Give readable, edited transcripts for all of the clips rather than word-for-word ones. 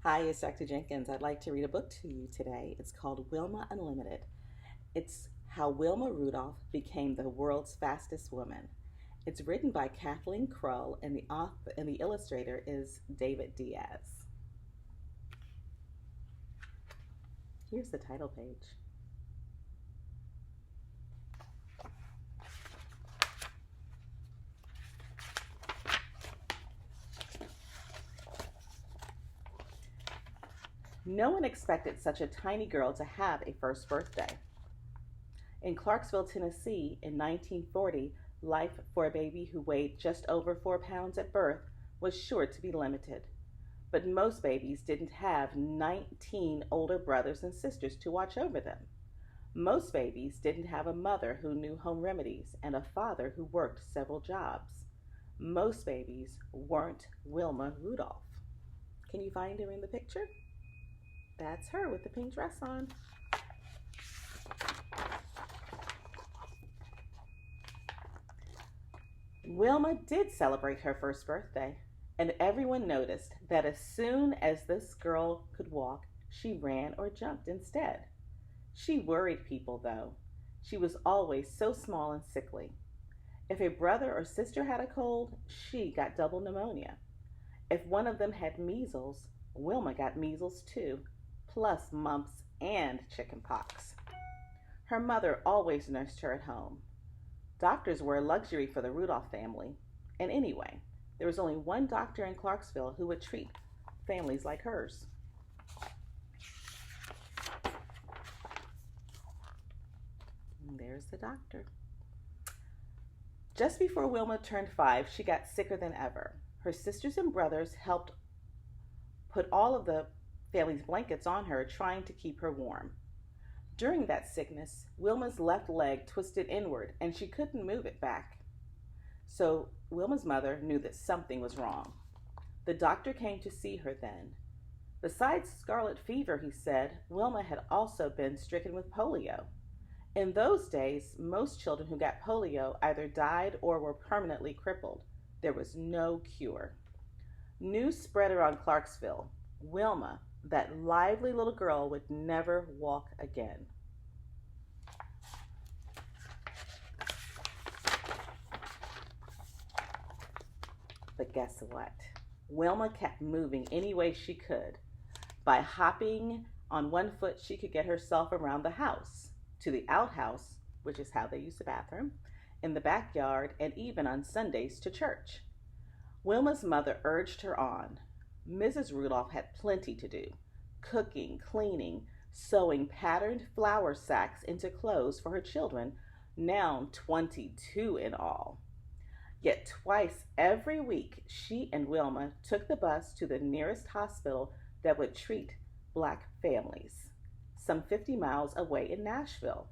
Hi, it's Dr. Jenkins. I'd like to read a book to you today. It's called Wilma Unlimited. It's how Wilma Rudolph became the world's fastest woman. It's written by Kathleen Krull, and the author and the illustrator is David Diaz. Here's the title page. No one expected such a tiny girl to have a first birthday. In Clarksville, Tennessee, in 1940, life for a baby who weighed just over 4 pounds at birth was sure to be limited. But most babies didn't have 19 older brothers and sisters to watch over them. Most babies didn't have a mother who knew home remedies and a father who worked several jobs. Most babies weren't Wilma Rudolph. Can you find her in the picture? That's her with the pink dress on. Wilma did celebrate her first birthday, and everyone noticed that as soon as this girl could walk, she ran or jumped instead. She worried people, though. She was always so small and sickly. If a brother or sister had a cold, she got double pneumonia. If one of them had measles, Wilma got measles too, plus mumps and chicken pox. Her mother always nursed her at home. Doctors were a luxury for the Rudolph family. And anyway, there was only one doctor in Clarksville who would treat families like hers. And there's the doctor. Just before Wilma turned 5, she got sicker than ever. Her sisters and brothers helped put all of the family's blankets on her, trying to keep her warm. During that sickness, Wilma's left leg twisted inward and she couldn't move it back. So Wilma's mother knew that something was wrong. The doctor came to see her then. Besides scarlet fever, he said, Wilma had also been stricken with polio. In those days, most children who got polio either died or were permanently crippled. There was no cure. News spread around Clarksville. Wilma, that lively little girl, would never walk again. But guess what? Wilma kept moving any way she could. By hopping on one foot, she could get herself around the house, to the outhouse, which is how they use the bathroom, in the backyard, and even on Sundays to church. Wilma's mother urged her on. Mrs. Rudolph had plenty to do: cooking, cleaning, sewing patterned flour sacks into clothes for her children, now 22 in all. Yet twice every week, she and Wilma took the bus to the nearest hospital that would treat black families, some 50 miles away in Nashville.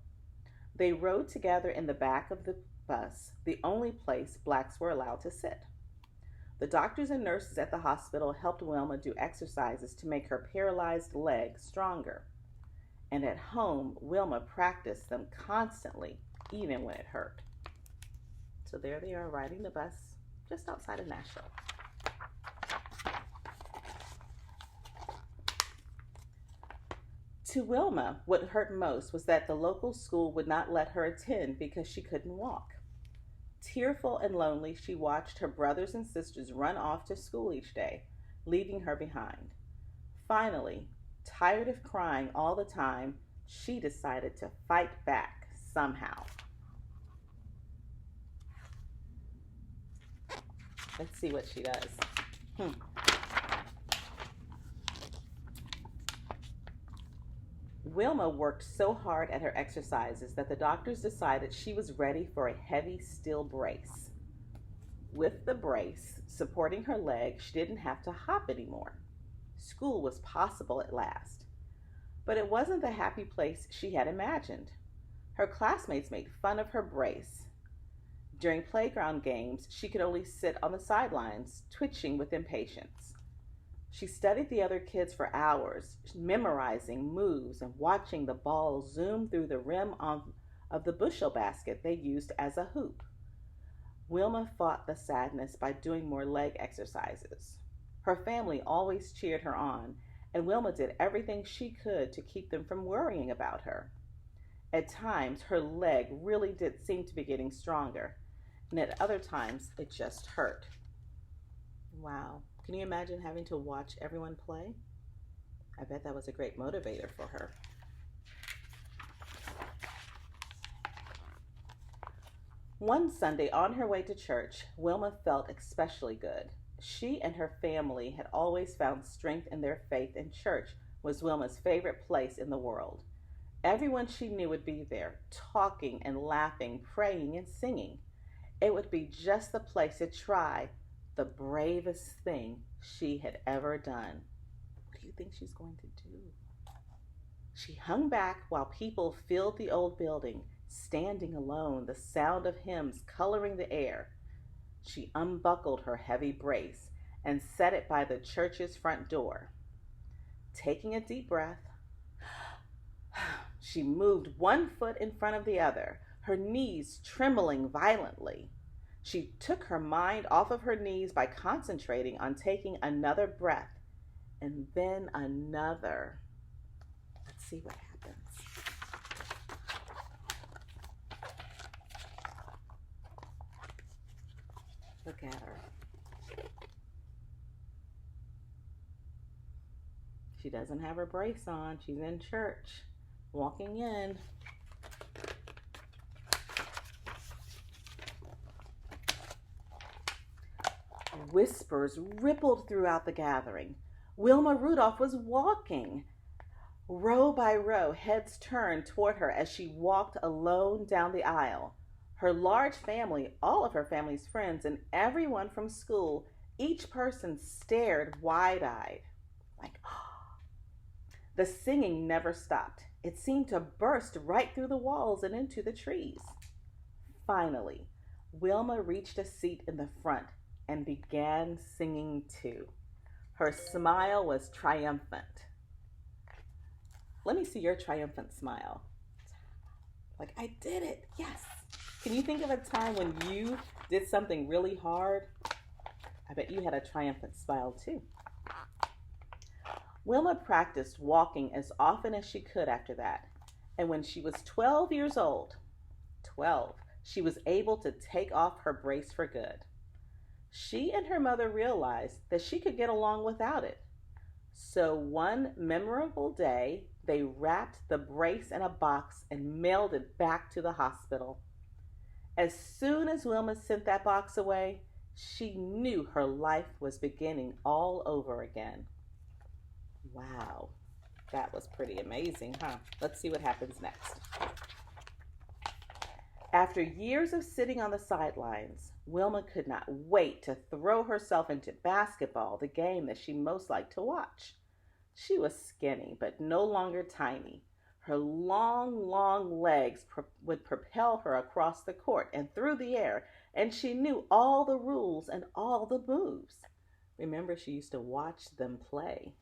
They rode together in the back of the bus, the only place blacks were allowed to sit. The doctors and nurses at the hospital helped Wilma do exercises to make her paralyzed leg stronger. And at home, Wilma practiced them constantly, even when it hurt. So there they are, riding the bus just outside of Nashville. To Wilma, what hurt most was that the local school would not let her attend because she couldn't walk. Tearful and lonely, she watched her brothers and sisters run off to school each day, leaving her behind. Finally, tired of crying all the time, she decided to fight back somehow. Let's see what she does. Wilma worked so hard at her exercises that the doctors decided she was ready for a heavy steel brace. With the brace supporting her leg, she didn't have to hop anymore. School was possible at last. But it wasn't the happy place she had imagined. Her classmates made fun of her brace. During playground games, she could only sit on the sidelines, twitching with impatience. She studied the other kids for hours, memorizing moves and watching the ball zoom through the rim of the bushel basket they used as a hoop. Wilma fought the sadness by doing more leg exercises. Her family always cheered her on, and Wilma did everything she could to keep them from worrying about her. At times, her leg really did seem to be getting stronger, and at other times, it just hurt. Wow. Can you imagine having to watch everyone play? I bet that was a great motivator for her. One Sunday, on her way to church, Wilma felt especially good. She and her family had always found strength in their faith, and church was Wilma's favorite place in the world. Everyone she knew would be there, talking and laughing, praying and singing. It would be just the place to try the bravest thing she had ever done. What do you think she's going to do? She hung back while people filled the old building, standing alone, the sound of hymns coloring the air. She unbuckled her heavy brace and set it by the church's front door. Taking a deep breath, she moved one foot in front of the other, her knees trembling violently. She took her mind off of her knees by concentrating on taking another breath, and then another. Let's see what happens. Look at her. She doesn't have her brace on. She's in church, walking in. Whispers rippled throughout the gathering. Wilma Rudolph was walking. Row by row, heads turned toward her as she walked alone down the aisle. Her large family, all of her family's friends, and everyone from school, each person stared wide-eyed. Like, oh. The singing never stopped. It seemed to burst right through the walls and into the trees. Finally, Wilma reached a seat in the front and began singing too. Her smile was triumphant. Let me see your triumphant smile. Like, I did it. Yes. Can you think of a time when you did something really hard? I bet you had a triumphant smile too. Wilma practiced walking as often as she could after that. And when she was 12 years old, she was able to take off her brace for good. She and her mother realized that she could get along without it. So one memorable day, they wrapped the brace in a box and mailed it back to the hospital. As soon as Wilma sent that box away, she knew her life was beginning all over again. Wow, that was pretty amazing, huh? Let's see what happens next. After years of sitting on the sidelines, Wilma could not wait to throw herself into basketball, the game that she most liked to watch. She was skinny, but no longer tiny. Her long legs would propel her across the court and through the air, and she knew all the rules and all the moves. Remember, she used to watch them play.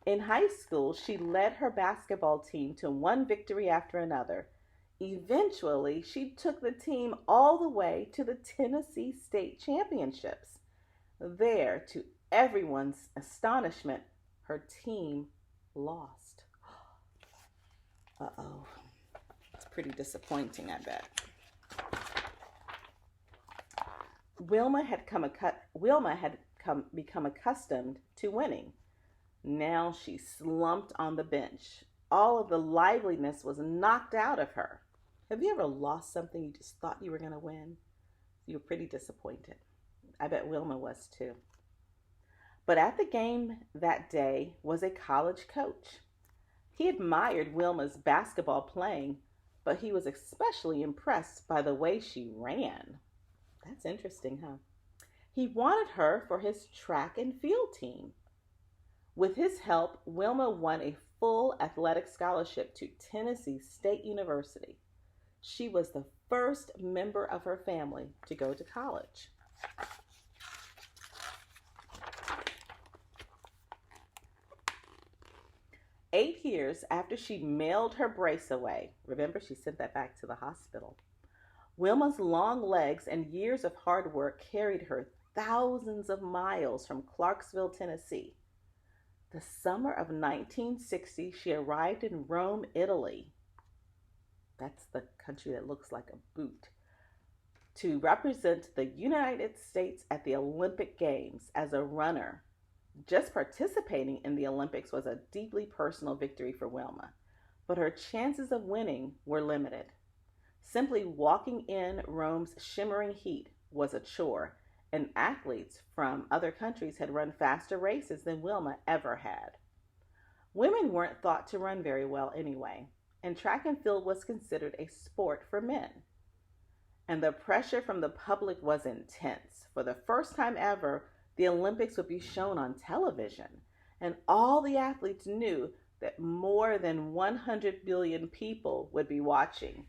In high school, she led her basketball team to one victory after another. Eventually, she took the team all the way to the Tennessee State Championships. There, to everyone's astonishment, her team lost. Uh-oh. It's pretty disappointing, I bet. Wilma had become accustomed to winning. Now she slumped on the bench. All of the liveliness was knocked out of her. Have you ever lost something you just thought you were going to win? You were pretty disappointed. I bet Wilma was too. But at the game that day was a college coach. He admired Wilma's basketball playing, but he was especially impressed by the way she ran. That's interesting, huh? He wanted her for his track and field team. With his help, Wilma won a full athletic scholarship to Tennessee State University. She was the first member of her family to go to college. Eight years after she mailed her brace away, remember she sent that back to the hospital, Wilma's long legs and years of hard work carried her thousands of miles from Clarksville, Tennessee. The summer of 1960, she arrived in Rome, Italy. That's the country that looks like a boot. To represent the United States at the Olympic Games as a runner. Just participating in the Olympics was a deeply personal victory for Wilma, but her chances of winning were limited. Simply walking in Rome's shimmering heat was a chore, and athletes from other countries had run faster races than Wilma ever had. Women weren't thought to run very well anyway, and track and field was considered a sport for men. And the pressure from the public was intense. For the first time ever, the Olympics would be shown on television, and all the athletes knew that more than 100 million people would be watching.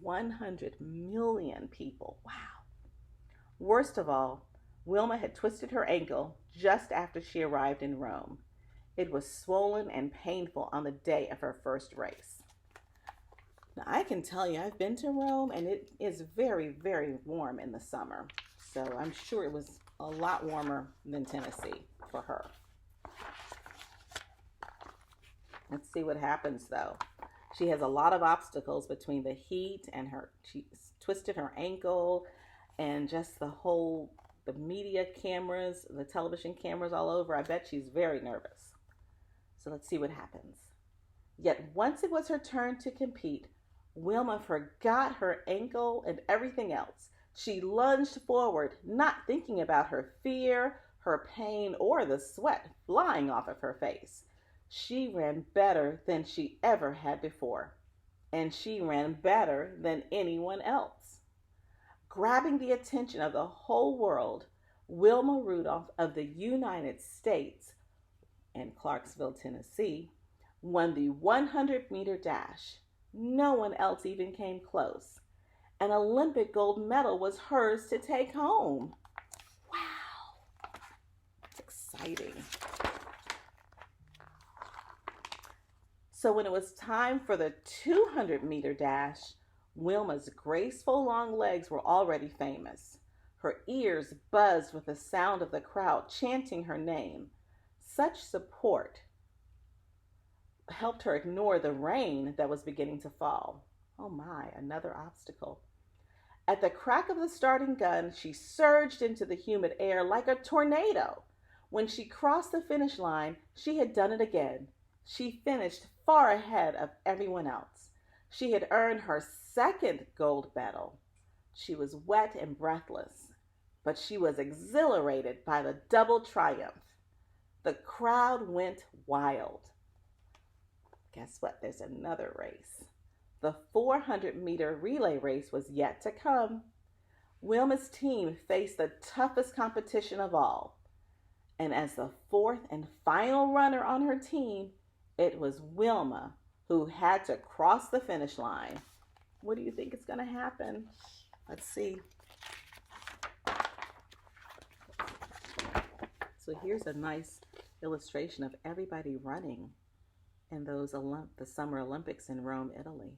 100 million people. Wow. Worst of all, Wilma had twisted her ankle just after she arrived in Rome. It was swollen and painful on the day of her first race. Now, I can tell you, I've been to Rome, and it is very, very warm in the summer. So I'm sure it was a lot warmer than Tennessee for her. Let's see what happens, though. She has a lot of obstacles between the heat and she twisted her ankle, and just the media cameras, the television cameras all over. I bet she's very nervous. So let's see what happens. Yet once it was her turn to compete, Wilma forgot her ankle and everything else. She lunged forward, not thinking about her fear, her pain, or the sweat flying off of her face. She ran better than she ever had before, and she ran better than anyone else. Grabbing the attention of the whole world, Wilma Rudolph of the United States in Clarksville, Tennessee, won the 100-meter dash. No one else even came close. An Olympic gold medal was hers to take home. Wow, it's exciting. So when it was time for the 200-meter dash, Wilma's graceful long legs were already famous. Her ears buzzed with the sound of the crowd chanting her name. Such support helped her ignore the rain that was beginning to fall. Oh my, another obstacle. At the crack of the starting gun, she surged into the humid air like a tornado. When she crossed the finish line, she had done it again. She finished far ahead of everyone else. She had earned her second gold medal. She was wet and breathless, but she was exhilarated by the double triumph. The crowd went wild. Guess what? There's another race. The 400-meter relay race was yet to come. Wilma's team faced the toughest competition of all. And as the fourth and final runner on her team, it was Wilma who had to cross the finish line. What do you think is going to happen? Let's see. So here's a nice illustration of everybody running in the Summer Olympics in Rome, Italy.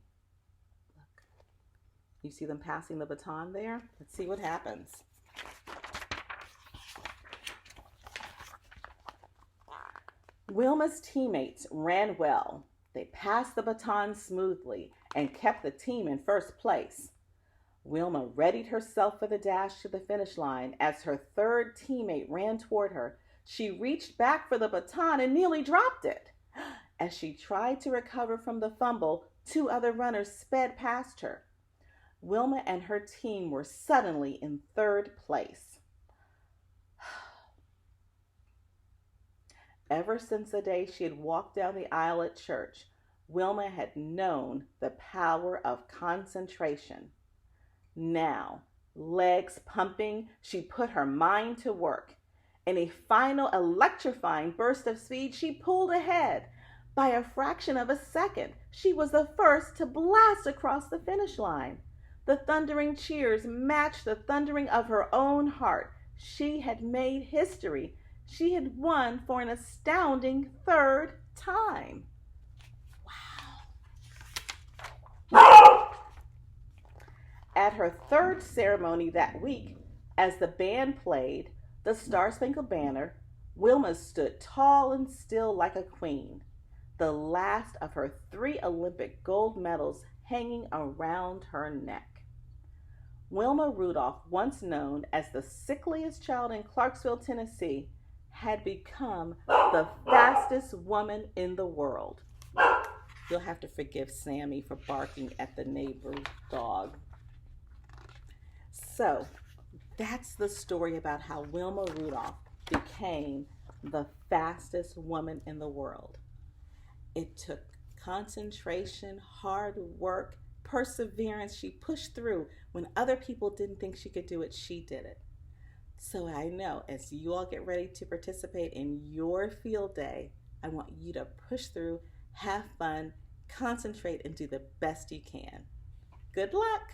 Look. You see them passing the baton there? Let's see what happens. Wilma's teammates ran well. They passed the baton smoothly and kept the team in first place. Wilma readied herself for the dash to the finish line. As her third teammate ran toward her, she reached back for the baton and nearly dropped it. As she tried to recover from the fumble, two other runners sped past her. Wilma and her team were suddenly in third place. Ever since the day she had walked down the aisle at church, Wilma had known the power of concentration. Now, legs pumping, she put her mind to work. In a final electrifying burst of speed, she pulled ahead. By a fraction of a second, she was the first to blast across the finish line. The thundering cheers matched the thundering of her own heart. She had made history. She had won for an astounding third time. Wow. At her third ceremony that week, as the band played the Star-Spangled Banner, Wilma stood tall and still like a queen, the last of her 3 Olympic gold medals hanging around her neck. Wilma Rudolph, once known as the sickliest child in Clarksville, Tennessee, had become the fastest woman in the world. You'll have to forgive Sammy for barking at the neighbor's dog. So, that's the story about how Wilma Rudolph became the fastest woman in the world. It took concentration, hard work, perseverance. She pushed through. When other people didn't think she could do it, she did it. So I know as you all get ready to participate in your field day, I want you to push through, have fun, concentrate, and do the best you can. Good luck!